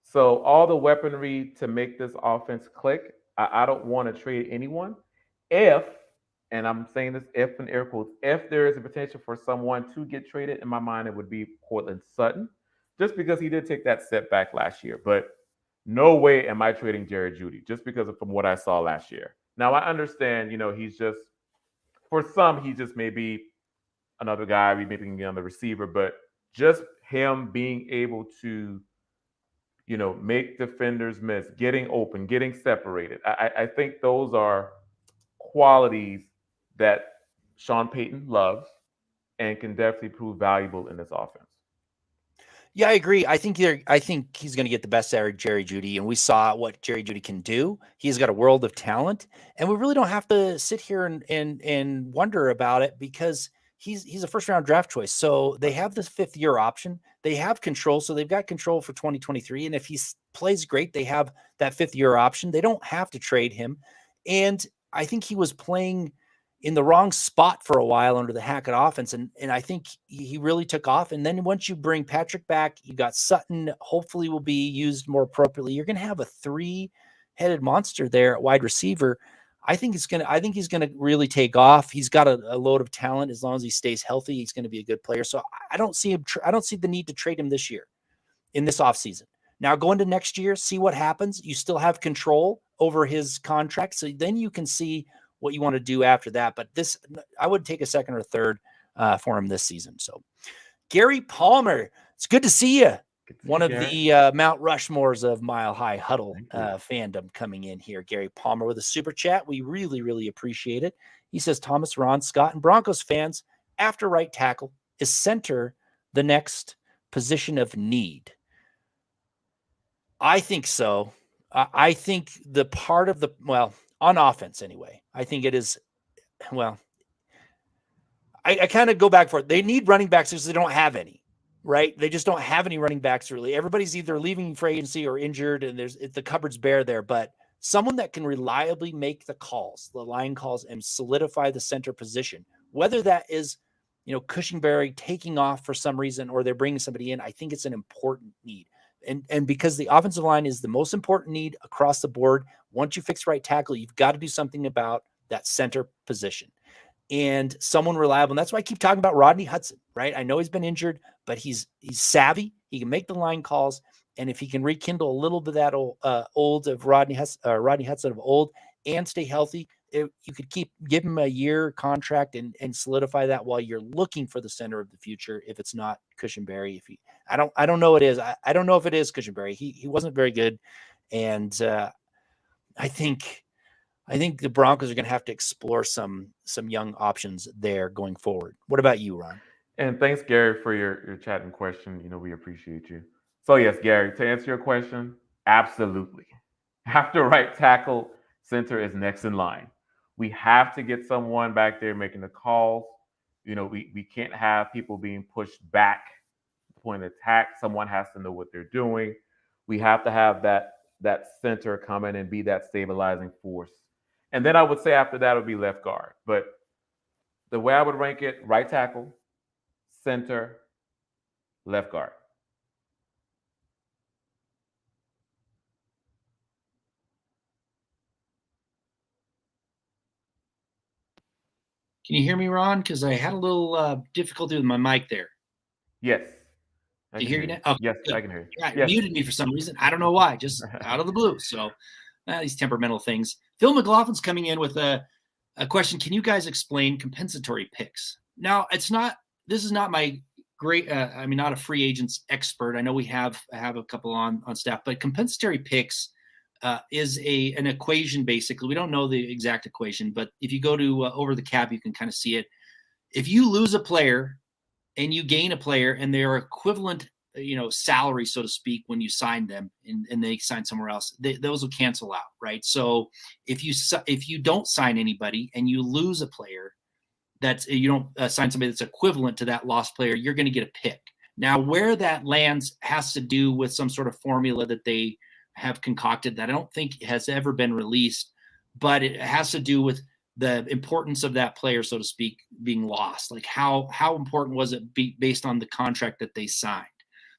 [SPEAKER 2] So all the weaponry to make this offense click. I don't want to trade anyone. If, and I'm saying this if in air quotes, if there is a potential for someone to get traded, in my mind, it would be Cortland Sutton, just because he did take that step back last year. But no way am I trading Jerry Jeudy just because from what I saw last year. Now, I understand, he's just, for some, he just may be another guy, we maybe can get on the receiver, but just him being able to, make defenders miss, getting open, getting separated. I think those are qualities that Sean Payton loves and can definitely prove valuable in this offense.
[SPEAKER 1] Yeah, I agree. I think he's going to get the best out of Jerry Jeudy, and we saw what Jerry Jeudy can do. He's got a world of talent, and we really don't have to sit here and wonder about it because he's a first round draft choice. So they have this 5th year option. They have control, so they've got control for 2023. And if he plays great, they have that 5th year option. They don't have to trade him. And I think he was playing in the wrong spot for a while under the Hackett offense. And I think he really took off. And then once you bring Patrick back, you got Sutton, hopefully will be used more appropriately. You're going to have a 3-headed monster there at wide receiver. I think he's going to really take off. He's got a load of talent. As long as he stays healthy, he's going to be a good player. So I don't see the need to trade him this year in this offseason. Now go into next year, see what happens. You still have control over his contract. So then you can see what you want to do after that. But I would take a second or a third for him this season. So Gary Palmer, it's good to see you. One of the Mount Rushmores of Mile High Huddle fandom coming in here. Gary Palmer with a super chat. We really, really appreciate it. He says, Thomas, Ron, Scott, and Broncos fans, after right tackle, is center the next position of need? I think so. I think the part of on offense anyway, I think it is, I kind of go back for it. They need running backs because they don't have any. Right? They just don't have any running backs really. Everybody's either leaving free agency or injured, and the cupboard's bare there. But someone that can reliably make the calls, the line calls, and solidify the center position, whether that is, Cushenberry taking off for some reason or they're bringing somebody in, I think it's an important need. And because the offensive line is the most important need across the board, once you fix right tackle, you've got to do something about that center position. And someone reliable. And that's why I keep talking about Rodney Hudson, right? I know he's been injured, but he's savvy. He can make the line calls. And if he can rekindle a little bit of that old of Rodney Hudson of old and stay healthy, you could give him a year contract and solidify that while you're looking for the center of the future. If it's not Cushenberry, I don't know it is. I don't know if it is Cushenberry. He wasn't very good. And I think the Broncos are going to have to explore some young options there going forward. What about you, Ron?
[SPEAKER 2] And thanks, Gary, for your chat and question. We appreciate you. So yes, Gary, to answer your question, absolutely. After right tackle, center is next in line. We have to get someone back there making the calls. We can't have people being pushed back at the point of attack. Someone has to know what they're doing. We have to have that center come in and be that stabilizing force. And then I would say after that would be left guard. But the way I would rank it, right tackle, center, left guard.
[SPEAKER 1] Can you hear me, Ron? Because I had a little difficulty with my mic there.
[SPEAKER 2] Yes.
[SPEAKER 1] Do you hear me now? Oh,
[SPEAKER 2] yes,
[SPEAKER 1] good.
[SPEAKER 2] I can hear you.
[SPEAKER 1] Yeah, yes. Muted me for some reason. I don't know why. Just out of the blue. So these temperamental things. Phil McLaughlin's coming in with a question. Can you guys explain compensatory picks? Now, this is not my great, not a free agents expert. I know we have a couple on staff, but compensatory picks is an equation, basically. We don't know the exact equation, but if you go to Over the Cap, you can kind of see it. If you lose a player and you gain a player and they're equivalent, salary, so to speak, when you sign them and they sign somewhere else, those will cancel out, right? So if you don't sign anybody and you lose a player, you don't sign somebody that's equivalent to that lost player, you're going to get a pick. Now, where that lands has to do with some sort of formula that they have concocted that I don't think has ever been released, but it has to do with the importance of that player, so to speak, being lost. Like how important was it based on the contract that they signed?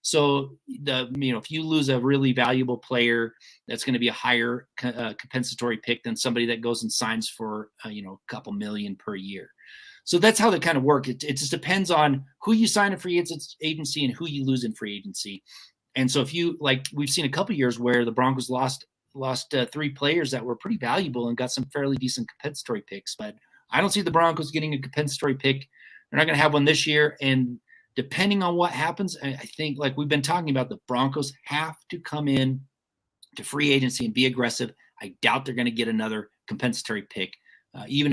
[SPEAKER 1] So if you lose a really valuable player, that's going to be a higher compensatory pick than somebody that goes and signs for a couple million per year. So that's how they kind of work. It just depends on who you sign in free agency and who you lose in free agency. And so if we've seen a couple of years where the Broncos lost 3 players that were pretty valuable and got some fairly decent compensatory picks, but I don't see the Broncos getting a compensatory pick. They're not going to have one this year. And depending on what happens, I think, like we've been talking about, the Broncos have to come in to free agency and be aggressive. I doubt they're going to get another compensatory pick, even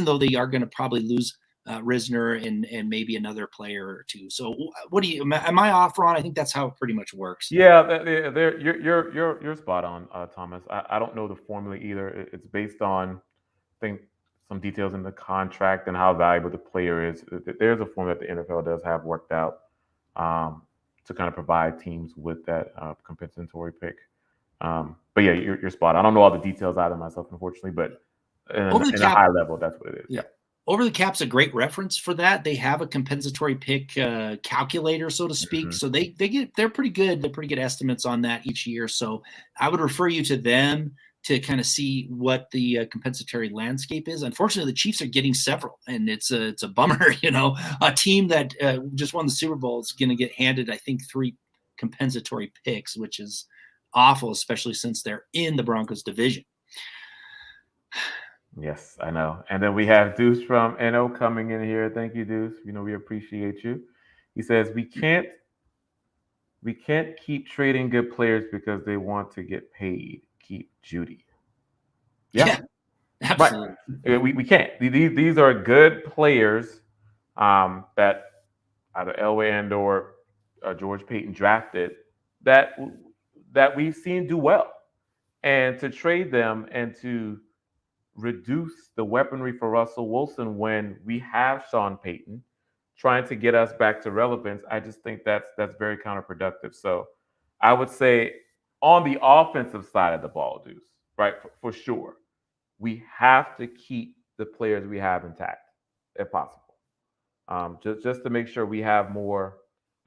[SPEAKER 1] though they are going to probably lose Risner and maybe another player or two. So am I off, Ron? I think that's how it pretty much works.
[SPEAKER 2] Yeah, you're spot on, Thomas. I don't know the formula either. It's based on, I think, some details in the contract and how valuable the player is. There's a formula that the NFL does have worked out to kind of provide teams with that compensatory pick. But yeah, you're spot on. I don't know all the details out of myself, unfortunately, but in a high level, that's what it is.
[SPEAKER 1] Yeah. Over the Cap's a great reference for that. They have a compensatory pick calculator, so to speak. Mm-hmm. So they're pretty good. They're pretty good estimates on that each year. So I would refer you to them to kind of see what the compensatory landscape is. Unfortunately, the Chiefs are getting several, and it's a bummer. A team that just won the Super Bowl is going to get handed, I think, 3 compensatory picks, which is awful, especially since they're in the Broncos division.
[SPEAKER 2] Yes, I know. And then we have Deuce from NO coming in here. Thank you, Deuce. We appreciate you. He says we can't keep trading good players because they want to get paid. Keep Judy. Yeah,
[SPEAKER 3] Yeah,
[SPEAKER 2] right.
[SPEAKER 3] absolutely.
[SPEAKER 2] We can't. These are good players that either Elway and or George Payton drafted that that we've seen do well, and to trade them and to reduce the weaponry for Russell Wilson when we have Sean Payton trying to get us back to relevance, I just think that's very counterproductive. So I would say on the offensive side of the ball, Deuce, right, for sure, we have to keep the players we have intact if possible. Just to make sure we have more,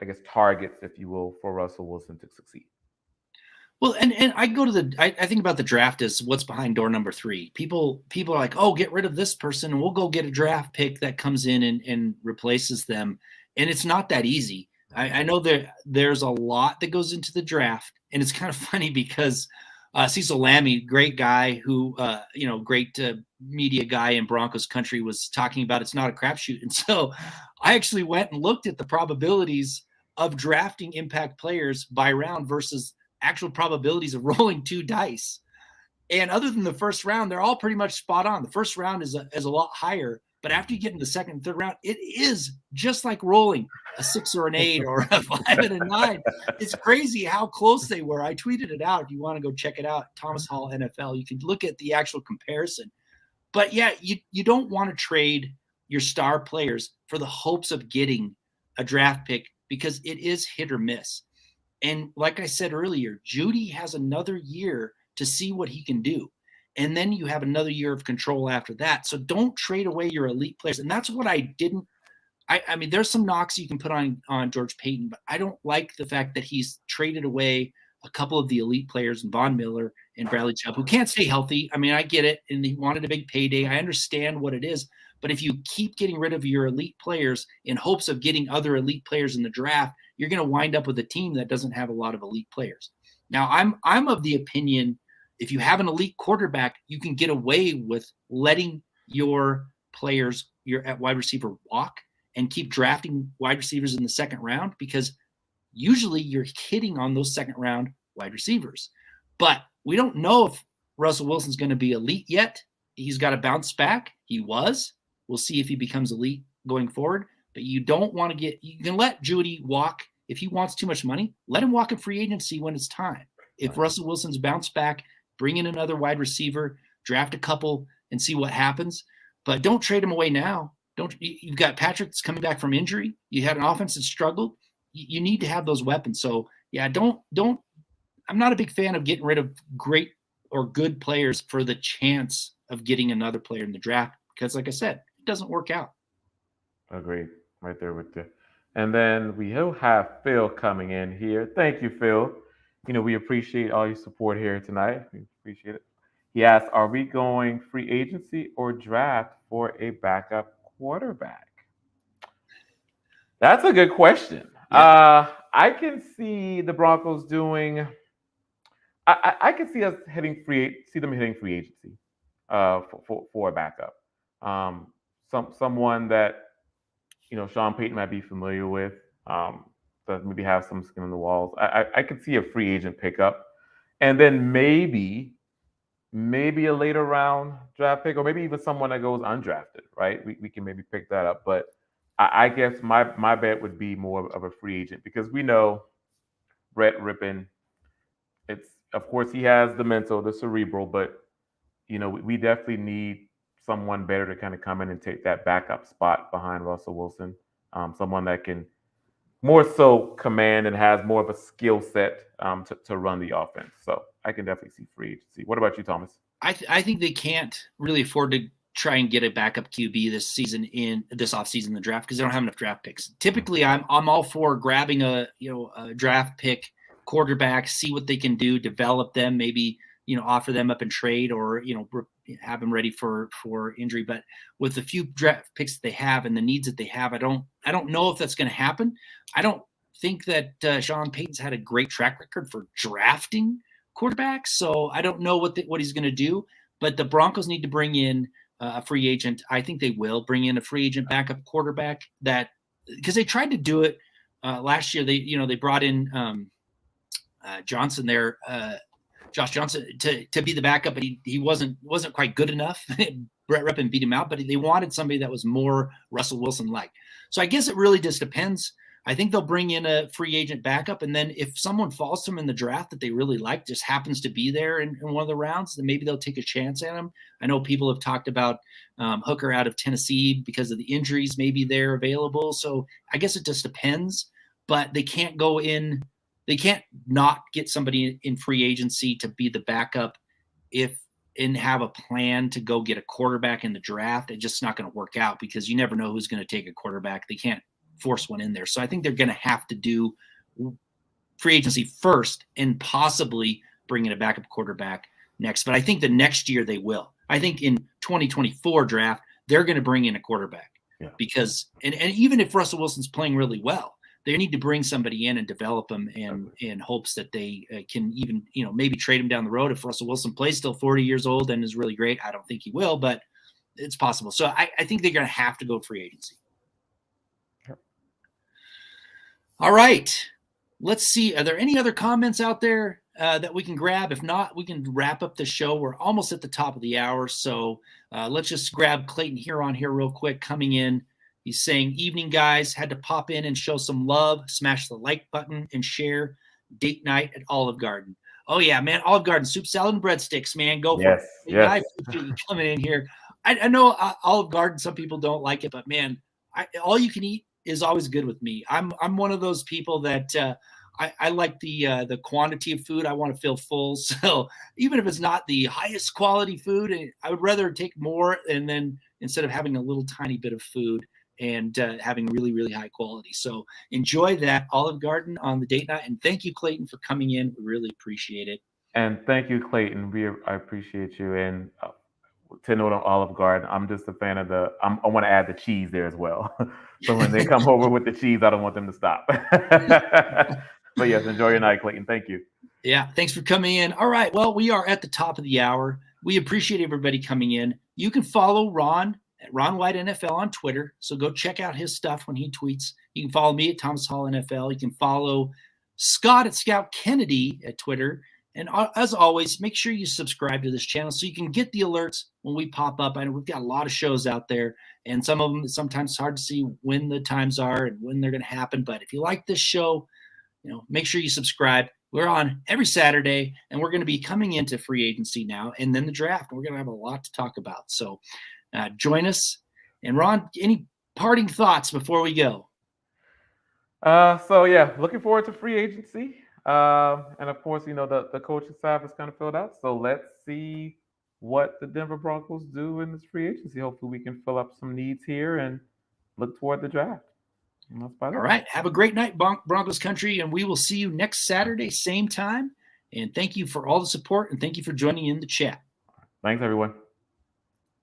[SPEAKER 2] I guess, targets, if you will, for Russell Wilson to succeed.
[SPEAKER 3] Well, and I go to I think about the draft as what's behind door number 3. People are like, oh, get rid of this person and we'll go get a draft pick that comes in and replaces them. And it's not that easy. I know there's a lot that goes into the draft, and it's kind of funny because Cecil Lammey, great guy who great media guy in Broncos country, was talking about it's not a crapshoot. And so I actually went and looked at the probabilities of drafting impact players by round versus actual probabilities of rolling 2 dice. And other than the first round, they're all pretty much spot on. The first round is a lot higher, but after you get in the second and third round, it is just like rolling a 6 or an 8 or a 5 and a 9. It's crazy how close they were. I tweeted it out. If you want to go check it out, Thomas Hall NFL, you can look at the actual comparison. But yeah, you don't want to trade your star players for the hopes of getting a draft pick because it is hit or miss. And like I said earlier, Judy has another year to see what he can do. And then you have another year of control after that. So don't trade away your elite players. And that's what I didn't. I mean, there's some knocks you can put on George Payton, but I don't like the fact that he's traded away a couple of the elite players, and Von Miller and Bradley Chubb, who can't stay healthy. I mean, I get it. And he wanted a big payday. I understand what it is. But if you keep getting rid of your elite players in hopes of getting other elite players in the draft, you're going to wind up with a team that doesn't have a lot of elite players. Now, I'm of the opinion if you have an elite quarterback, you can get away with letting your players, your at wide receiver, walk and keep drafting wide receivers in the second round because usually you're hitting on those second round wide receivers. But we don't know if Russell Wilson's going to be elite yet. He's got to bounce back. He was. We'll see if he becomes elite going forward. But you don't want to you can let Judy walk. If he wants too much money, let him walk in free agency when it's time. If Russell Wilson's bounced back, bring in another wide receiver, draft a couple and see what happens. But don't trade him away now. You've got Patrick that's coming back from injury. You had an offense that struggled. You need to have those weapons. So yeah, I'm not a big fan of getting rid of great or good players for the chance of getting another player in the draft because, like I said, it doesn't work out.
[SPEAKER 2] Agreed. Right there with you. And then we will have Phil coming in here. Thank you, Phil. We appreciate all your support here tonight. We appreciate it. He asked, are we going free agency or draft for a backup quarterback? That's a good question. Yeah. I can see the Broncos doing. I can see us see them hitting free agency for a backup. Someone that Sean Payton might be familiar with. That maybe have some skin on the walls. I could see a free agent pickup, and then maybe a later round draft pick, or maybe even someone that goes undrafted. Right? We can maybe pick that up, but I guess my bet would be more of a free agent because we know Brett Rippon. Of course he has the mental, the cerebral, but we definitely need someone better to kind of come in and take that backup spot behind Russell Wilson. Someone that can more so command and has more of a skill set to run the offense. So I can definitely see free agency. What about you, Thomas?
[SPEAKER 3] I think they can't really afford to try and get a backup QB this offseason in the draft because they don't have enough draft picks. Typically, I'm all for grabbing a draft pick quarterback, see what they can do, develop them, maybe offer them up in trade or have them ready for injury. But with the few draft picks that they have and the needs that they have, I don't know if that's going to happen. I don't think that Sean Payton's had a great track record for drafting quarterbacks, so I don't know what he's going to do. But the Broncos need to bring in a free agent. I think they will bring in a free agent backup quarterback because they tried to do it last year. They brought in Johnson there, Josh Johnson to be the backup, but he wasn't quite good enough. Brett Rippon beat him out, but they wanted somebody that was more Russell Wilson-like. So I guess it really just depends. I think they'll bring in a free agent backup, and then if someone falls to them in the draft that they really like, just happens to be there in one of the rounds, then maybe they'll take a chance at him. I know people have talked about Hooker out of Tennessee because of the injuries. Maybe they're available. So I guess it just depends, but they can't go in. They can't not get somebody in free agency to be the backup and have a plan to go get a quarterback in the draft. It's just not going to work out because you never know who's going to take a quarterback. They can't force one in there. So I think they're going to have to do free agency first and possibly bring in a backup quarterback next. But I think the next year they will. I think in 2024 draft, they're going to bring in a quarterback because and even if Russell Wilson's playing really well, they need to bring somebody in and develop them in hopes that they can even, maybe trade him down the road. If Russell Wilson plays still 40 years old and is really great, I don't think he will, but it's possible. So I think they're going to have to go free agency. Sure. All right. Let's see. Are there any other comments out there that we can grab? If not, we can wrap up the show. We're almost at the top of the hour. So let's just grab Clayton Huron here real quick coming in. He's saying, evening, guys. Had to pop in and show some love. Smash the like button and share. Date night at Olive Garden. Oh, yeah, man. Olive Garden, soup, salad, and breadsticks, man. Go for it.
[SPEAKER 2] Yes.
[SPEAKER 3] I appreciate you coming in here. I know Olive Garden, some people don't like it, but, man, all you can eat is always good with me. I'm one of those people that I like the quantity of food. I want to feel full. So even if it's not the highest quality food, I would rather take more and then instead of having a little tiny bit of food and having really, really high quality. So enjoy that Olive Garden on the date night. And thank you, Clayton, for coming in. We really appreciate it.
[SPEAKER 2] And thank you, Clayton. I appreciate you. And to note on Olive Garden, I'm just a fan of I want to add the cheese there as well. So when they come over with the cheese, I don't want them to stop. But yes, enjoy your night, Clayton. Thank you.
[SPEAKER 3] Yeah, thanks for coming in. All right, well, we are at the top of the hour. We appreciate everybody coming in. You can follow Ron at Ron White NFL on Twitter. So go check out his stuff when he tweets. You can follow me at Thomas Hall NFL. You can follow Scott at Scout Kennedy at Twitter. And as always, make sure you subscribe to this channel so you can get the alerts when we pop up. I know we've got a lot of shows out there, and some of them sometimes it's hard to see when the times are and when they're going to happen. But if you like this show, make sure you subscribe. We're on every Saturday, and we're going to be coming into free agency now and then the draft. And we're going to have a lot to talk about. So join us. And Ron, any parting thoughts before we go?
[SPEAKER 2] Looking forward to free agency. And of course, the coaching staff is kind of filled out. So let's see what the Denver Broncos do in this free agency. Hopefully we can fill up some needs here and look toward the draft.
[SPEAKER 3] All right. Have a great night, Broncos country. And we will see you next Saturday, same time. And thank you for all the support. And thank you for joining in the chat.
[SPEAKER 2] Thanks, everyone.